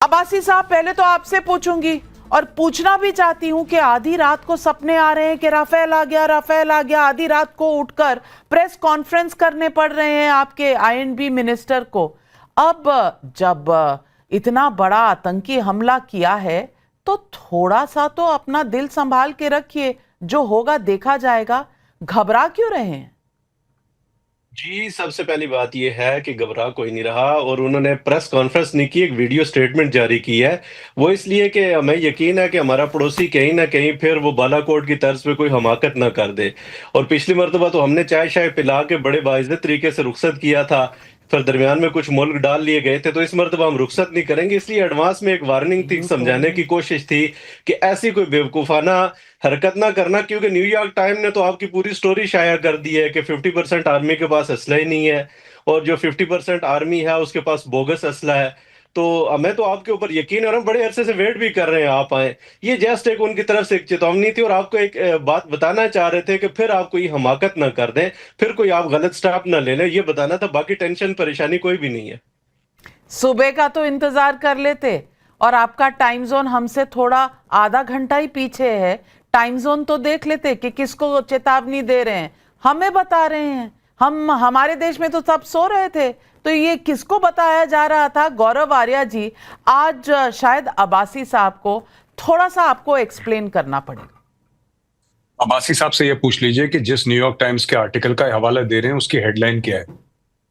अब्बासी साहब, पहले तो आपसे पूछूंगी और पूछना भी चाहती हूं कि आधी रात को सपने आ रहे हैं कि राफेल आ गया, राफेल आ गया। आधी रात को उठकर प्रेस कॉन्फ्रेंस करने पड़ रहे हैं आपके आईएनबी मिनिस्टर को। अब जब इतना बड़ा आतंकी हमला किया है तो थोड़ा सा तो अपना दिल संभाल के रखिए, जो होगा देखा जाएगा। घबरा क्यों रहे हैं? जी, सबसे पहली बात ये है कि घबरा कोई नहीं रहा और उन्होंने प्रेस कॉन्फ्रेंस नहीं की, एक वीडियो स्टेटमेंट जारी की है। वो इसलिए कि हमें यकीन है कि हमारा पड़ोसी कहीं न कहीं फिर वो बालाकोट की तर्ज पे कोई हमाकत ना कर दे। और पिछली मर्तबा तो हमने चाय-शाय पिला के बड़े बाइज़्ज़त तरीके से रुखसत किया था, फिर दरमियान में कुछ मुल्क डाल लिए गए थे, तो इस मर्तबा हम रुखसत नहीं करेंगे। इसलिए एडवांस में एक वार्निंग थी, समझाने की कोशिश थी कि ऐसी कोई बेवकूफ़ाना हरकत ना करना, क्योंकि न्यूयॉर्क टाइम ने तो आपकी पूरी स्टोरी शाया कर दी है कि 50% आर्मी के पास असला ही नहीं है और जो 50% आर्मी है उसके पास बोगस असला है। तो हमें तो आपके ऊपर यकीन है और हम बड़े अरसे से वेट भी कर रहे हैं आप आएँ। ये जस्ट एक उनकी तरफ से एक चेतावनी थी और आपको एक बात बताना चाह रहे थे कि फिर आप कोई हमाकत ना कर दें, फिर कोई आप गलत स्टेप ना ले लें, ये बताना था। बाकी टेंशन परेशानी कोई भी नहीं है। सुबह का तो इंतजार कर लेते, और आपका टाइम जोन हमसे थोड़ा आधा घंटा ही पीछे है। टाइम जोन तो देख लेते कि किसको चेतावनी दे रहे हैं। हमें बता रहे हैं, हमारे देश में तो सब सो रहे थे, तो ये किसको बताया जा रहा था? गौरव आर्या जी, आज शायद अब्बासी साहब को थोड़ा सा आपको एक्सप्लेन करना पड़ेगा। अब्बासी साहब से ये पूछ लीजिए कि जिस न्यूयॉर्क टाइम्स के आर्टिकल का हवाला दे रहे हैं उसकी हेडलाइन क्या है,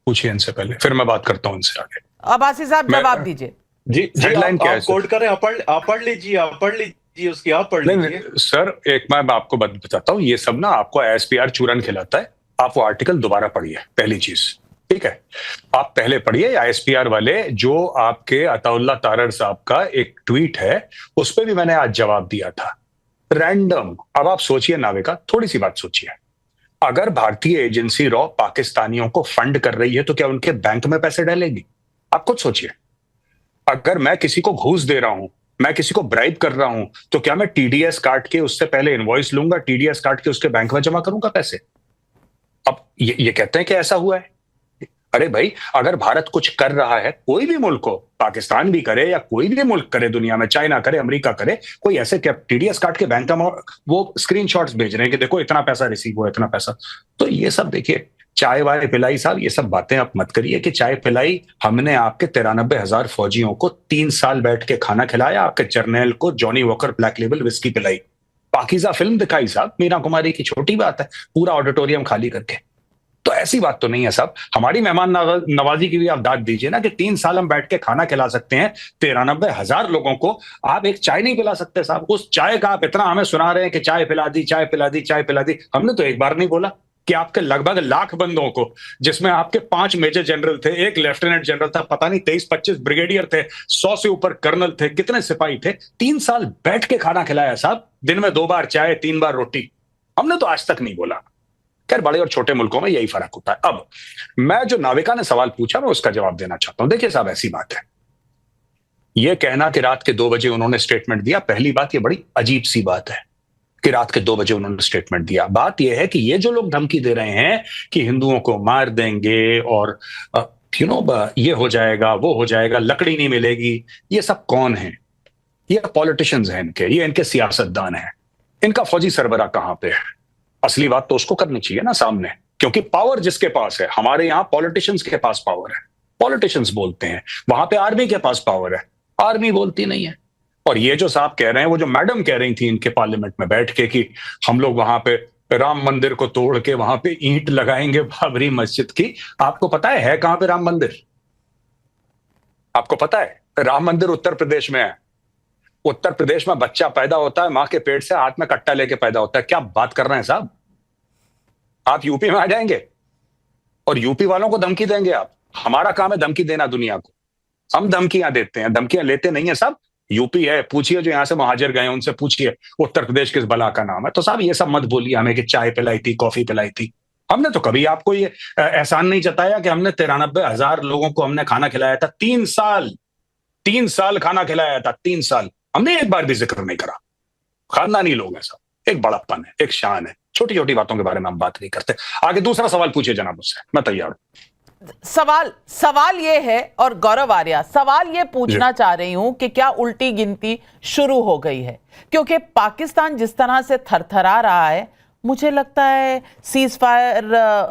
पूछिए इनसे पहले, फिर मैं बात करता हूं इनसे आगे। अब्बासी साहब जवाब दीजिए। जी, हेडलाइन क्या है आप कोट करें, आप पढ़ लीजिए उसकी, आप पढ़ नहीं लीजिए। सर, एक मैं आपको बताता हूँ, ये सब ना आपको एसपीआर चूरन खिलाता है। आप वो आर्टिकल दोबारा पढ़िए, पहली चीज, ठीक है? आप पहले पढ़िए आईएसपीआर वाले, जो आपके अताउल्ला तारर साहब का एक ट्वीट है, उस पर भी मैंने आज जवाब दिया था। रैंडम। अब आप सोचिए नाविका, थोड़ी सी बात सोचिए। अगर भारतीय एजेंसी रॉ पाकिस्तानियों को फंड कर रही है तो क्या उनके बैंक में पैसे डालेगी? आप खुद सोचिए। अगर मैं किसी को घूस दे रहा हूं, मैं किसी को ब्राइब कर रहा हूं, तो क्या मैं टीडीएस काट के उससे पहले इनवॉइस लूंगा, टीडीएस काट के उसके बैंक में जमा करूंगा पैसे? अब ये कहते हैं कि ऐसा हुआ है। अरे भाई, अगर भारत कुछ कर रहा है, कोई भी मुल्क हो, पाकिस्तान भी करे या कोई भी मुल्क करे दुनिया में, चाइना करे, अमेरिका करे, कोई ऐसे क्या टीडीएस काट के बैंक में वो स्क्रीनशॉट्स भेज रहे हैं कि देखो इतना पैसा रिसीव हुआ, इतना पैसा? तो ये सब देखिए, चाय वाय पिलाई साहब, ये सब बातें आप मत करिए कि चाय पिलाई। हमने आपके 93,000 फौजियों को 3 साल बैठ के खाना खिलाया, आपके जर्नैल को Johnny walker black label whisky पिलाई, पाकीज़ा फिल्म दिखाई साहब, मीना कुमारी की, छोटी बात है, पूरा ऑडिटोरियम खाली करके। तो ऐसी बात तो नहीं है साहब। हमारी मेहमान नवाजी की भी आप दाद दीजिए ना कि 3 साल हम बैठ के खाना खिला सकते हैं 93,000 लोगों को, आप एक चाय नहीं पिला सकते साहब। उस चाय का आप इतना हमें सुना रहे हैं कि चाय पिला दी, चाय पिला दी, चाय पिला दी। हमने तो एक बार नहीं बोला कि आपके लगभग लाख बंदों को, जिसमें आपके 5 मेजर जनरल थे, 1 लेफ्टिनेंट जनरल था, पता नहीं 23-25 ब्रिगेडियर थे, 100 से ऊपर कर्नल थे, कितने सिपाही थे, 3 साल बैठ के खाना खिलाया साहब, दिन में 2 बार चाय, 3 बार रोटी। हमने तो आज तक नहीं बोला। खैर, बड़े और छोटे मुल्कों में यही फर्क होता है। अब मैं, जो नाविका ने सवाल पूछा, मैं उसका जवाब देना चाहता हूं। देखिए साहब, ऐसी बात है, यह कहना कि रात के 2 बजे उन्होंने स्टेटमेंट दिया, पहली बात, यह बड़ी अजीब सी बात है कि रात के 2 बजे उन्होंने स्टेटमेंट दिया। बात यह है कि ये जो लोग धमकी दे रहे हैं कि हिंदुओं को मार देंगे और ये हो जाएगा, वो हो जाएगा, लकड़ी नहीं मिलेगी, ये सब कौन है? ये पॉलिटिशियंस हैं इनके, ये इनके सियासतदान हैं। इनका फौजी सरबराह कहां पे है? असली बात तो उसको करनी चाहिए ना सामने, क्योंकि पावर जिसके पास है, हमारे यहां पॉलिटिशियंस के पास पावर है, पॉलिटिशियंस बोलते हैं, वहां पे आर्मी के पास पावर है, आर्मी बोलती नहीं है। और ये जो साहब कह रहे हैं, वो जो मैडम कह रही थी इनके पार्लियामेंट में बैठ के कि हम लोग वहां पे राम मंदिर को तोड़ के वहां पे ईंट लगाएंगे बाबरी मस्जिद की, आपको पता है कहां पे राम मंदिर? आपको पता है? राम मंदिर उत्तर प्रदेश में है। उत्तर प्रदेश में बच्चा पैदा होता है, मां के पेट से हाथ में कट्टा लेके पैदा होता है। क्या बात कर रहे हैं साहब? आप यूपी में आ जाएंगे और यूपी वालों को धमकी देंगे आप? हमारा काम है धमकी देना दुनिया को, हम धमकियां देते हैं, धमकियां लेते नहीं है साहब। यूपी है, पूछिए जो यहां से महाजर गए उनसे पूछिए उत्तर प्रदेश किस बला का नाम है। तो साहब ये सब मत बोलिए हमें कि चाय पिलाई थी, कॉफी पिलाई थी। हमने तो कभी आपको ये एहसान नहीं जताया कि हमने 93,000 लोगों को हमने खाना खिलाया था, 3 साल खाना खिलाया था, 3 साल। हमने एक बार भी जिक्र नहीं करा। खानदानी लोग हैं साहब, एक बड़प्पन है, एक शान है, छोटी छोटी बातों के बारे में हम बात नहीं करते। आगे दूसरा सवाल पूछिए जनाब मुझसे, मैं तैयार हूं। सवाल ये है, और गौरव आर्या, सवाल ये पूछना चाह रही हूं कि क्या उल्टी गिनती शुरू हो गई है? क्योंकि पाकिस्तान जिस तरह से थरथरा रहा है, मुझे लगता है सीज फायर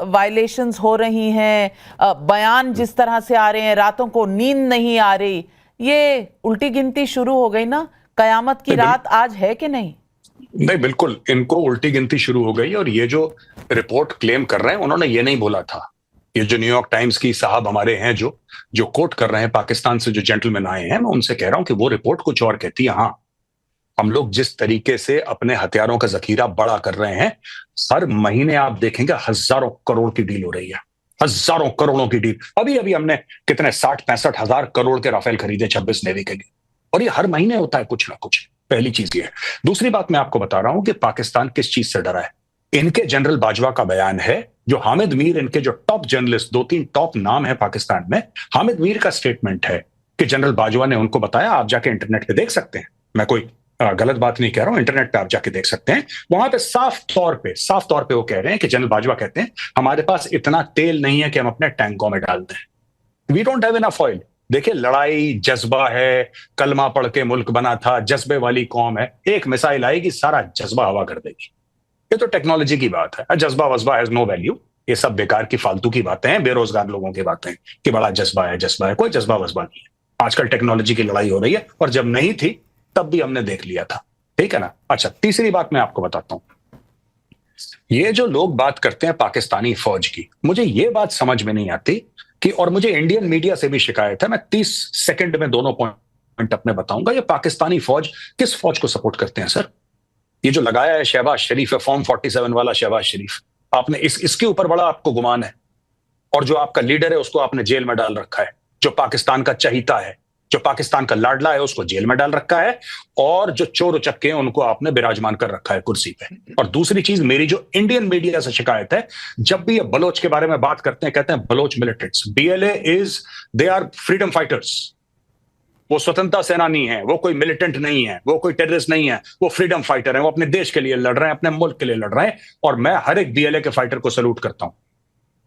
वायलेशंस हो रही हैं, बयान जिस तरह से आ रहे हैं, रातों को नींद नहीं आ रही, ये उल्टी गिनती शुरू हो गई ना? कयामत की रात आज है कि नहीं? नहीं, बिल्कुल इनको उल्टी गिनती शुरू हो गई। और ये जो रिपोर्ट क्लेम कर रहे हैं, उन्होंने ये नहीं बोला था। ये जो न्यूयॉर्क टाइम्स की साहब हमारे हैं जो कोट कर रहे हैं, पाकिस्तान से जो जेंटलमैन आए हैं, मैं उनसे कह रहा हूं कि वो रिपोर्ट कुछ और कहती है। हाँ, हम लोग जिस तरीके से अपने हथियारों का जखीरा बड़ा कर रहे हैं, हर महीने आप देखेंगे हजारों करोड़ की डील हो रही है, हजारों करोड़ों की डील। अभी अभी हमने कितने 60-65 हजार करोड़ के राफेल खरीदे 26 नेवी के लिए, और ये हर महीने होता है कुछ ना कुछ। पहली चीज ये है। दूसरी बात मैं आपको बता रहा हूं कि पाकिस्तान किस चीज से डरा है। इनके जनरल बाजवा का बयान है, जो हामिद मीर, इनके जो टॉप जर्नलिस्ट, 2-3 टॉप नाम है पाकिस्तान में, हामिद मीर का स्टेटमेंट है कि जनरल बाजवा ने उनको बताया, आप जाके इंटरनेट पे देख सकते हैं, मैं कोई गलत बात नहीं कह रहा हूं, इंटरनेट पे आप जाके देख सकते हैं। वहां पे साफ तौर पे वो कह रहे हैं कि जनरल बाजवा कहते हैं, हमारे पास इतना तेल नहीं है कि हम अपने टैंकों में डाल दें। We don't have enough oil. देखिए, लड़ाई जज्बा है, कलमा पढ़ के मुल्क बना था, जज्बे वाली कौम है, एक मिसाइल आएगी सारा जज्बा हवा कर देगी। ये तो टेक्नोलॉजी की बात है। जज्बा वज्बा हैज नो वैल्यू। ये सब बेकार की फालतू की बातें हैं, बेरोजगार लोगों की बातें कि बड़ा जज्बा है। कोई जज्बा वज्बा नहीं है। आजकल टेक्नोलॉजी की लड़ाई हो रही है, और जब नहीं थी तब भी हमने देख लिया था। ठीक है ना? अच्छा, तीसरी बात मैं आपको बताता हूं। ये जो लोग बात करते हैं पाकिस्तानी फौज की, मुझे ये बात समझ में नहीं आती कि, और मुझे इंडियन मीडिया से भी शिकायत है, मैं 30 सेकंड में दोनों पॉइंट अपने बताऊंगा। ये पाकिस्तानी फौज किस फौज को सपोर्ट करते हैं सर? ये जो लगाया है शहबाज शरीफ है, फॉर्म 47 वाला शहबाज शरीफ, आपने इसके ऊपर बड़ा आपको गुमान है। और जो आपका लीडर है उसको आपने जेल में डाल रखा है। जो पाकिस्तान का चहीता है, जो पाकिस्तान का लाडला है, उसको जेल में डाल रखा है। और जो चोर उचक्के हैं उनको आपने विराजमान कर रखा है कुर्सी पे। और दूसरी चीज, मेरी जो इंडियन मीडिया से शिकायत है, जब भी ये बलोच के बारे में बात करते हैं, कहते हैं Baloch militants. BLA they are freedom fighters. वो स्वतंत्रता सेनानी है, वो कोई मिलिटेंट नहीं है, वो कोई टेररिस्ट नहीं है, वो फ्रीडम फाइटर है। वो अपने देश के लिए लड़ रहे हैं, अपने मुल्क के लिए लड़ रहे हैं। और मैं हर एक BLA के फाइटर को सैल्यूट करता हूं।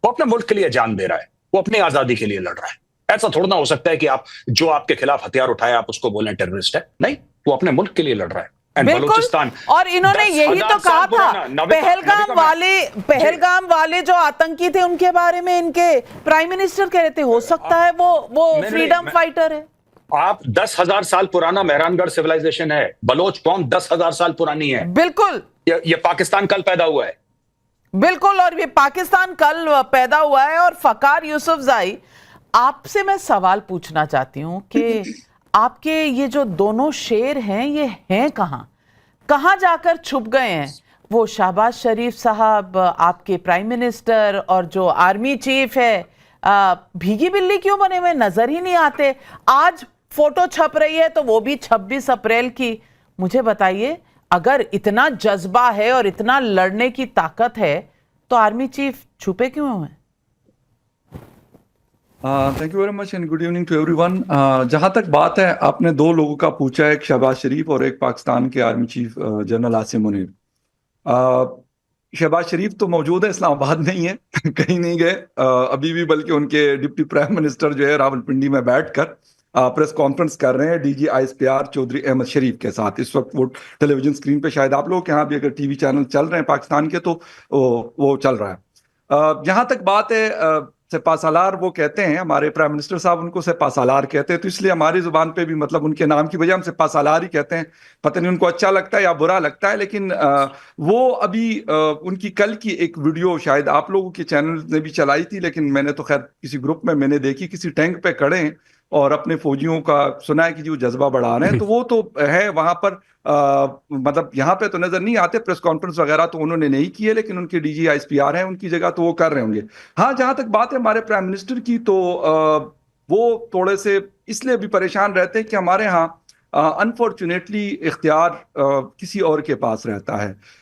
वो अपने मुल्क के लिए जान दे रहा है, वो अपनी आजादी के लिए लड़ रहा है। ऐसा थोड़ा ना हो सकता है कि आप जो आपके खिलाफ हथियार उठाए आप उसको बोलें टेररिस्ट है। नहीं, वो अपने मुल्क के लिए लड़ रहा है। बिल्कुल। और इन्होंने यही तो कहा था, पहलगाम वाले जो आतंकी थे उनके बारे में इनके प्राइम मिनिस्टर कह रहे थे, हो सकता है वो फ्रीडम फाइटर है। आप 10,000 साल पुराना मेहरानगढ़ सिविलाइजेशन है। बलोच कौम 10,000 साल पुरानी है। बिल्कुल। ये पाकिस्तान कल पैदा हुआ है। बिल्कुल, और ये पाकिस्तान कल पैदा हुआ है। और फकार यूसुफजई, आपसे मैं सवाल पूछना चाहती हूं कि आपके ये जो दोनों शेर हैं, ये हैं कहां जाकर छुप गए हैं? वो शहबाज शरीफ साहब, आपके प्राइम मिनिस्टर, और जो आर्मी चीफ है, भीगी बिल्ली क्यों बने हुए, नजर ही नहीं आते? आज फोटो छप रही है तो वो भी 26 अप्रैल की। मुझे बताइए, अगर इतना जज्बा है और इतना लड़ने की ताकत है, तो आर्मी चीफ छुपे क्यों हैं? Thank you very much and good evening to everyone. जहां तक बात है, आपने दो लोगों का पूछा, एक शहबाज शरीफ और एक पाकिस्तान के army chief general Asim Munir. Shahbaz Sharif तो मौजूद है, इस्लामाबाद नहीं है, कहीं नहीं गए अभी भी, बल्कि उनके डिप्टी प्राइम मिनिस्टर जो है रावलपिंडी में बैठकर प्रेस कॉन्फ्रेंस कर रहे हैं DG ISPR चौधरी अहमद शरीफ के साथ। इस वक्त वो टेलीविजन स्क्रीन पे, शायद आप लोगों के यहाँ भी अगर TV चैनल चल रहे हैं पाकिस्तान के, तो वो चल रहा है। जहां तक बात है सेपासालार, वो कहते हैं, हमारे प्राइम मिनिस्टर साहब उनको सेपासालार कहते हैं, तो इसलिए हमारी जुबान पे भी, मतलब उनके नाम की वजह हम सेपासालार ही कहते हैं। पता नहीं उनको अच्छा लगता है या बुरा लगता है, लेकिन वो अभी उनकी कल की एक वीडियो शायद आप लोगों के चैनल ने भी चलाई थी, लेकिन मैंने तो खैर किसी ग्रुप में मैंने देखी, किसी टैंक पे खड़े हैं और अपने फौजियों का सुना है कि जो जज्बा बढ़ा रहे हैं, तो वो तो है वहां पर। मतलब यहाँ पे तो नजर नहीं आते, प्रेस कॉन्फ्रेंस वगैरह तो उन्होंने नहीं की है, लेकिन उनके DG ISPR हैं, उनकी जगह तो वो कर रहे होंगे। हाँ, जहां तक बात है हमारे प्राइम मिनिस्टर की, तो वो थोड़े से इसलिए भी परेशान रहते हैं कि हमारे यहाँ अनफॉर्चुनेटली इख्तियार किसी और के पास रहता है।